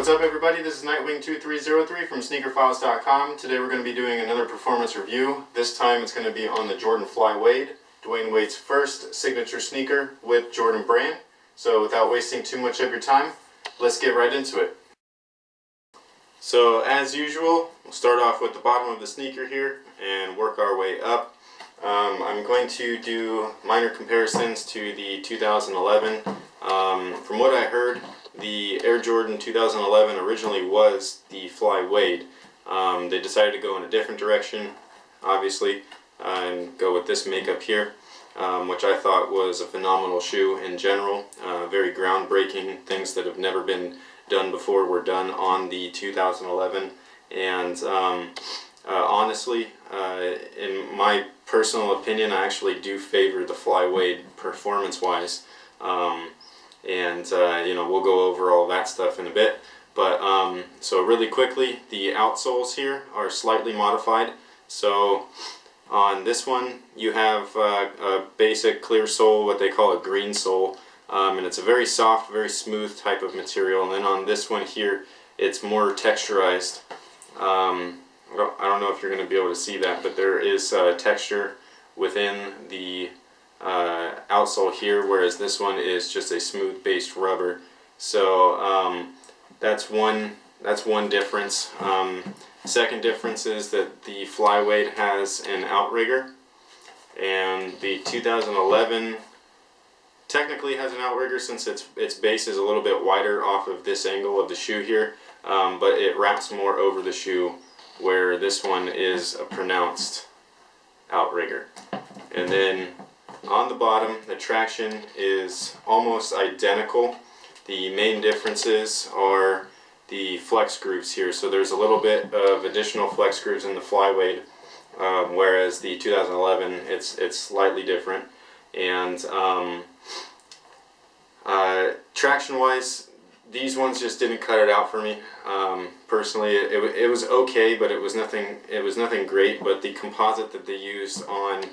What's up everybody, this is Nightwing2303 from SneakerFiles.com. Today we're going to be doing another performance review. This time it's going to be on the Jordan Fly Wade, Dwyane Wade's first signature sneaker with Jordan brand. So without wasting too much of your time, let's get right into it. So as usual, we'll start off with the bottom of the sneaker here and work our way up. I'm going to do minor comparisons to the 2011. From what I heard, the Air Jordan 2011 originally was the Fly Wade. They decided to go in a different direction, obviously, and go with this makeup here, which I thought was a phenomenal shoe in general. Very groundbreaking. Things that have never been done before were done on the 2011, and honestly, in my personal opinion, I actually do favor the Fly Wade performance-wise. You know, we'll go over all that stuff in a bit. But so really quickly, the outsoles here are slightly modified. So on this one, you have a basic clear sole, what they call a green sole, and it's a very soft, very smooth type of material. And then on this one here, it's more texturized. I don't know if you're going to be able to see that, but there is texture within the outsole here, whereas this one is just a smooth based rubber. So that's one difference. Second difference is that the Fly Wade has an outrigger, and the 2011 technically has an outrigger since its base is a little bit wider off of this angle of the shoe here, but it wraps more over the shoe, where this one is a pronounced outrigger. And then on the bottom, the traction is almost identical. The main differences are the flex grooves here. So there's a little bit of additional flex grooves in the Fly Wade, whereas the 2011, it's slightly different. And traction-wise, these ones just didn't cut it out for me. Personally, it was okay, but it was nothing great. But the composite that they used on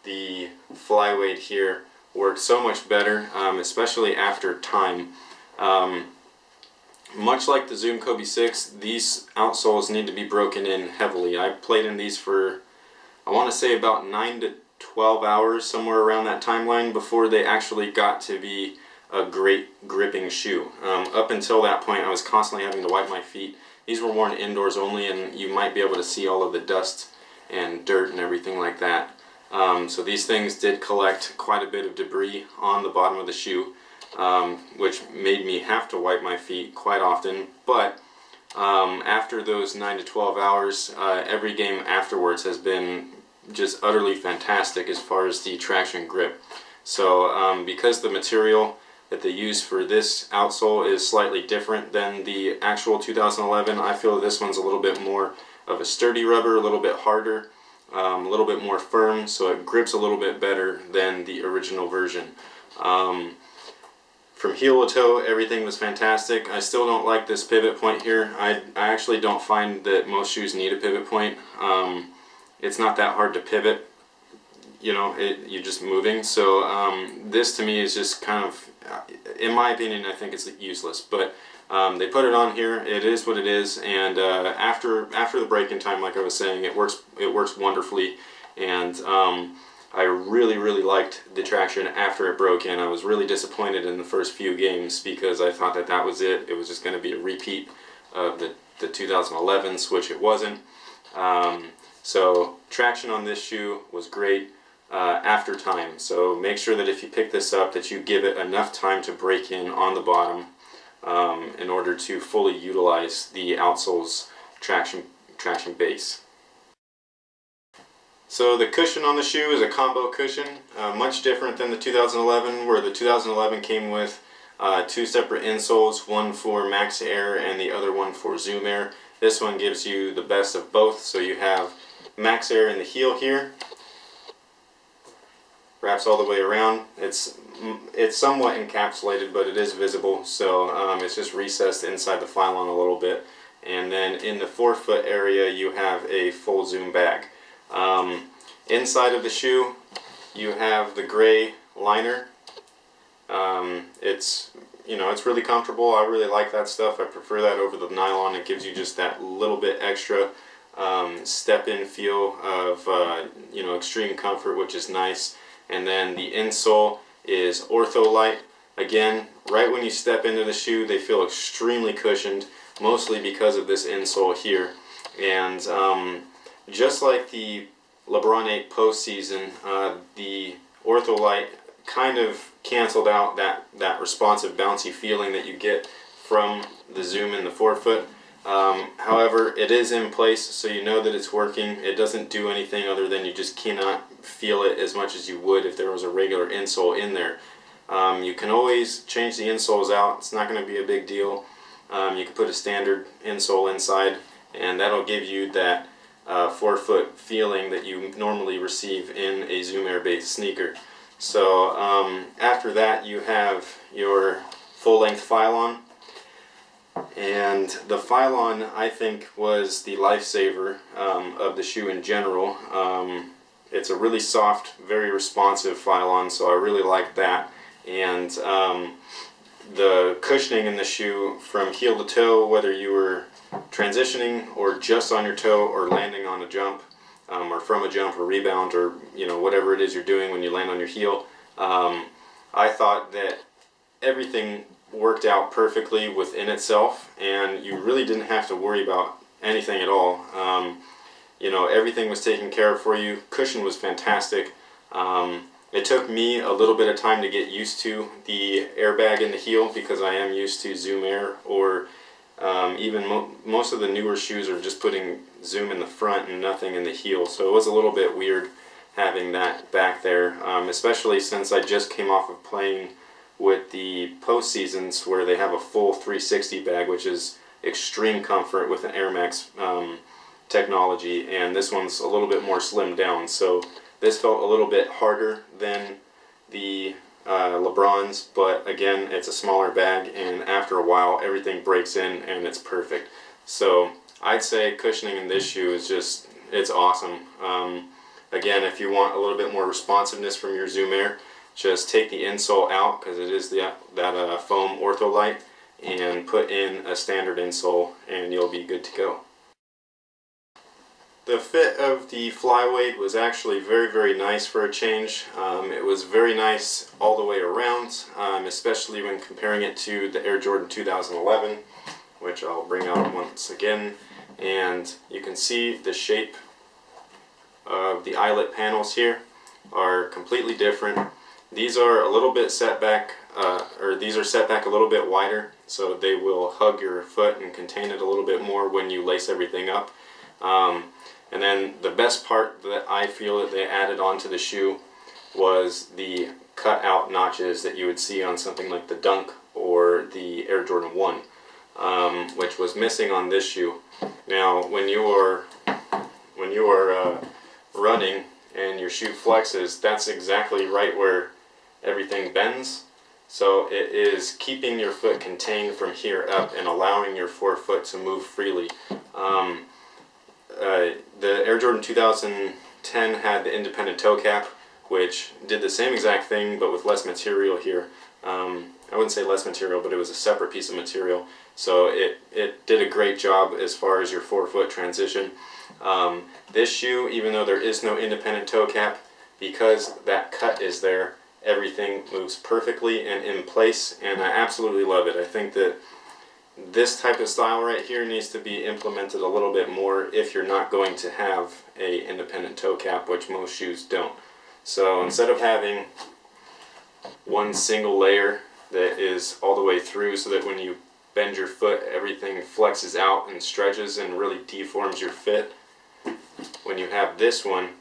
the Fly Wade here worked so much better, especially after time. Much like the Zoom Kobe 6, these outsoles need to be broken in heavily. I played in these for, I want to say, about 9 to 12 hours, somewhere around that timeline, before they actually got to be a great gripping shoe. Up until that point, I was constantly having to wipe my feet. These were worn indoors only, and you might be able to see all of the dust and dirt and everything like that. So these things did collect quite a bit of debris on the bottom of the shoe, which made me have to wipe my feet quite often. But after those 9 to 12 hours, every game afterwards has been just utterly fantastic as far as the traction grip. So because the material that they use for this outsole is slightly different than the actual 2011, I feel this one's a little bit more of a sturdy rubber, a little bit harder, a little bit more firm, so it grips a little bit better than the original version. From heel to toe, everything was fantastic. I still don't like this pivot point here. I actually don't find that most shoes need a pivot point. It's not that hard to pivot. You know, you're just moving. So this to me is just kind of, in my opinion, I think it's useless. But they put it on here. It is what it is. And after the break-in time, like I was saying, it works wonderfully. And I really liked the traction after it broke in. I was really disappointed in the first few games because I thought that was it. It was just going to be a repeat of the 2011s, which it wasn't. So traction on this shoe was great after time. So make sure that if you pick this up, that you give it enough time to break in on the bottom in order to fully utilize the outsole's traction base. So the cushion on the shoe is a combo cushion, much different than the 2011, where the 2011 came with two separate insoles, one for Max Air and the other one for Zoom Air. This one gives you the best of both, so you have Max Air in the heel here, wraps all the way around. It's somewhat encapsulated, but it is visible, so it's just recessed inside the Phylon a little bit. And then in the forefoot area, you have a full zoom bag. Inside of the shoe, you have the gray liner. It's you know, it's really comfortable. I really like that stuff. I prefer that over the nylon. It gives you just that little bit extra step-in feel of you know, extreme comfort, which is nice. And then the insole is ortholite. Again, right when you step into the shoe, they feel extremely cushioned, mostly because of this insole here. And just like the LeBron 8 postseason, the ortholite kind of canceled out that responsive, bouncy feeling that you get from the Zoom in the forefoot. However, it is in place, so you know that it's working. It doesn't do anything other than you just cannot feel it as much as you would if there was a regular insole in there. You can always change the insoles out. It's not going to be a big deal. You can put a standard insole inside, and that'll give you that forefoot feeling that you normally receive in a Zoom Air based sneaker. So after that, you have your full-length Phylon, and the Phylon, I think, was the lifesaver of the shoe in general. It's a really soft, very responsive Phylon, so I really like that. And the cushioning in the shoe from heel to toe, whether you were transitioning or just on your toe or landing on a jump, or from a jump or rebound, or you know, whatever it is you're doing when you land on your heel, I thought that everything worked out perfectly within itself, and you really didn't have to worry about anything at all. You know, everything was taken care of for you. Cushion was fantastic. It took me a little bit of time to get used to the airbag in the heel, because I am used to Zoom Air, or even most of the newer shoes are just putting Zoom in the front and nothing in the heel, so it was a little bit weird having that back there, especially since I just came off of playing with the postseasons where they have a full 360 bag, which is extreme comfort with an Air Max technology, and this one's a little bit more slimmed down, so this felt a little bit harder than the LeBrons, but again, it's a smaller bag, and after a while everything breaks in and it's perfect. So I'd say cushioning in this shoe is just, it's awesome. Again, if you want a little bit more responsiveness from your Zoom Air, just take the insole out, because it is that foam ortholite, and put in a standard insole and you'll be good to go. The fit of the Flyweight was actually very, very nice for a change. It was very nice all the way around, especially when comparing it to the Air Jordan 2011, which I'll bring out once again. And you can see the shape of the eyelet panels here are completely different. These are a little bit set back, these are set back a little bit wider, so they will hug your foot and contain it a little bit more when you lace everything up. And then the best part that I feel that they added onto the shoe was the cut out notches that you would see on something like the Dunk or the Air Jordan 1, which was missing on this shoe. Now, when you are running and your shoe flexes, that's exactly right where everything bends. So it is keeping your foot contained from here up and allowing your forefoot to move freely. The Air Jordan 2010 had the independent toe cap, which did the same exact thing but with less material here. I wouldn't say less material, but it was a separate piece of material. So it did a great job as far as your forefoot transition. This shoe, even though there is no independent toe cap, because that cut is there, everything moves perfectly and in place, and I absolutely love it. I think that this type of style right here needs to be implemented a little bit more if you're not going to have a independent toe cap, which most shoes don't. So instead of having one single layer that is all the way through so that when you bend your foot everything flexes out and stretches and really deforms your fit, when you have this one,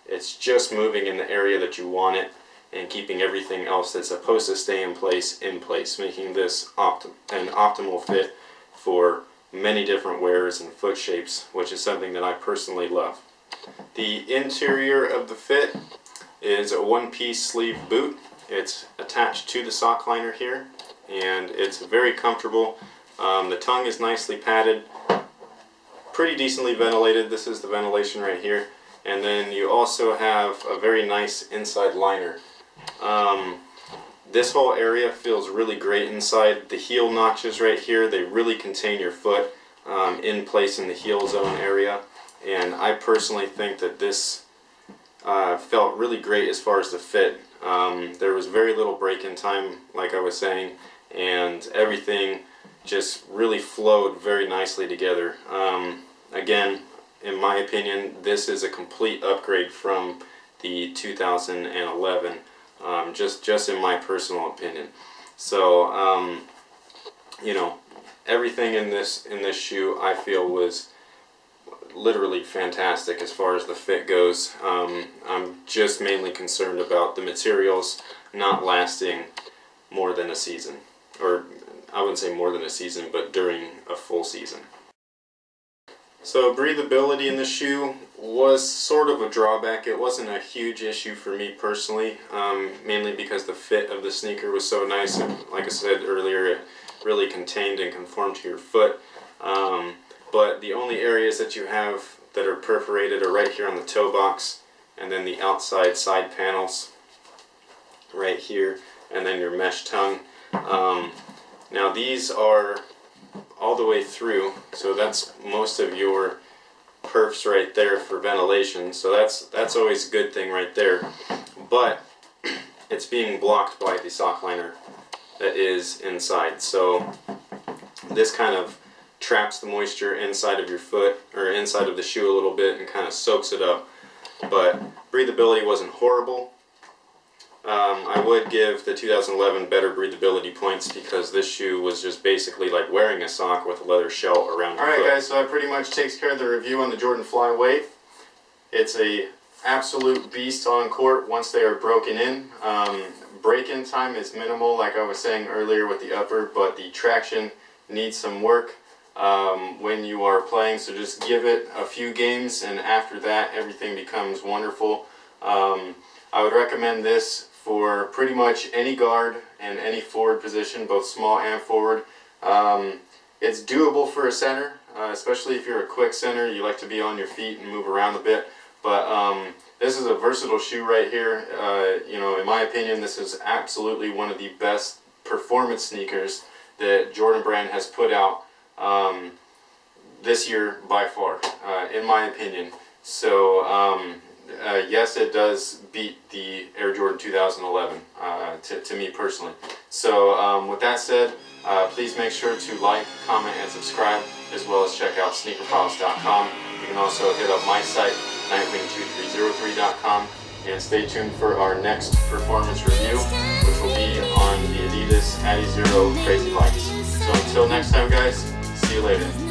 it's just moving in the area that you want it and keeping everything else that's supposed to stay in place, making this an optimal fit for many different wears and foot shapes, which is something that I personally love. The interior of the fit is a one-piece sleeve boot. It's attached to the sock liner here, and it's very comfortable. The tongue is nicely padded, pretty decently ventilated. This is the ventilation right here. And then you also have a very nice inside liner. this whole area feels really great inside. The heel notches right here, they really contain your foot in place in the heel zone area, and I personally think that this felt really great as far as the fit. There was very little break-in time, like I was saying, and everything just really flowed very nicely together. Again, in my opinion, this is a complete upgrade from the 2011, just in my personal opinion. So, you know, everything in this shoe I feel was literally fantastic as far as the fit goes. I'm just mainly concerned about the materials not lasting more than a season, or I wouldn't say more than a season, but during a full season. So breathability in the shoe was sort of a drawback. It wasn't a huge issue for me personally, mainly because the fit of the sneaker was so nice, and like I said earlier, it really contained and conformed to your foot. But the only areas that you have that are perforated are right here on the toe box, and then the outside side panels right here, and then your mesh tongue. Now these are all the way through, so that's most of your perfs right there for ventilation, so that's always a good thing right there. But it's being blocked by the sock liner that is inside, so this kind of traps the moisture inside of your foot, or inside of the shoe a little bit, and kind of soaks it up. But breathability wasn't horrible. I would give the 2011 better breathability points, because this shoe was just basically like wearing a sock with a leather shell around your foot. Alright guys, so that pretty much takes care of the review on the Jordan Flyweight. It's a absolute beast on court once they are broken in. Break-in time is minimal, like I was saying earlier with the upper, but the traction needs some work when you are playing, so just give it a few games, and after that everything becomes wonderful. I would recommend this for pretty much any guard and any forward position, both small and forward. It's doable for a center, especially if you're a quick center, you like to be on your feet and move around a bit. But this is a versatile shoe right here. You know, in my opinion, this is absolutely one of the best performance sneakers that Jordan Brand has put out this year by far, in my opinion. So yes, it does beat the Air Jordan 2011 to me personally. So with that said, please make sure to like, comment, and subscribe, as well as check out SneakerFiles.com. You can also hit up my site, nightwing2303.com, and stay tuned for our next performance review, which will be on the Adidas Adizero Crazy Lights. So until next time guys, see you later.